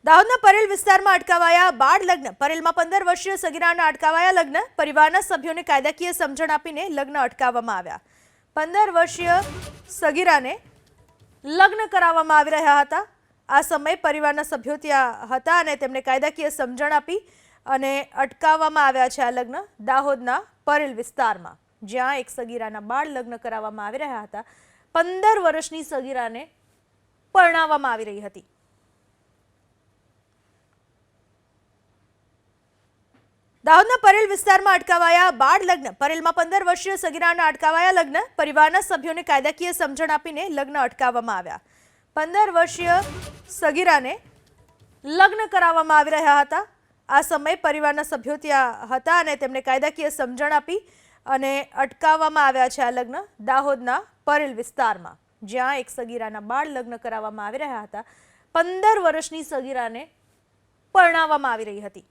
દાહોદના પરેલ વિસ્તારમાં અટકાવાયા બાળ લગ્ન. પરેલમાં 15 વર્ષીય સગીરાના અટકાવાયા લગ્ન. પરિવારના સભ્યોને કાયદાકીય સમજણ આપીને લગ્ન અટકાવવામાં આવ્યા. 15 વર્ષીય સગીરાને લગ્ન કરાવવામાં આવી રહ્યા હતા. આ સમયે પરિવારના સભ્યો ત્યાં હતા અને તેમને કાયદાકીય સમજણ આપી અને અટકાવવામાં આવ્યા છે આ લગ્ન દાહોદના પરેલ વિસ્તારમાં, જ્યાં એક સગીરાના બાળ લગ્ન કરાવવામાં આવી રહ્યા હતા. 15 વર્ષની સગીરાને પરણાવવામાં આવી રહી હતી. દાહોદના પરેલ વિસ્તારમાં અટકાવાયા બાળ લગ્ન. પરેલમાં 15 વર્ષીય સગીરાને લગ્ન કરાવવામાં આવ્યા. 15 વર્ષીય સગીરાને લગ્ન કરાવવામાં આવી રહ્યા હતા. આ સમયે પરિવારના સભ્યો ત્યાં હતા અને તેમને કાયદાકીય સમજણ આપી અને અટકાવવામાં આવ્યા છે આ લગ્ન દાહોદના પરેલ વિસ્તારમાં, જ્યાં એક સગીરાના બાળ લગ્ન કરાવવામાં આવી રહ્યા હતા. 15 પરેલ વિસ્તારમાં અટકાવાયા બાળ લગ્ન. પરેલમાં 15 વર્ષીય સગીરાના અટકાવાયા લગ્ન. પરિવારના સભ્યોને કાયદાકીય સમજણ આપીને લગ્ન અટકાવવામાં આવ્યા. 15 વર્ષીય સગીરાને લગ્ન કરાવવામાં આવી રહ્યા હતા. આ સમયે પરિવારના સભ્યો ત્યાં હતા અને તેમને કાયદાકીય સમજણ આપી અને અટકાવવામાં આવ્યા છે આ લગ્ન દાહોદના પરેલ વિસ્તારમાં, જ્યાં એક સગીરાના બાળ લગ્ન કરાવવામાં આવી રહ્યા હતા. 15 વર્ષની સગીરાને પરણાવવામાં આવી રહી હતી.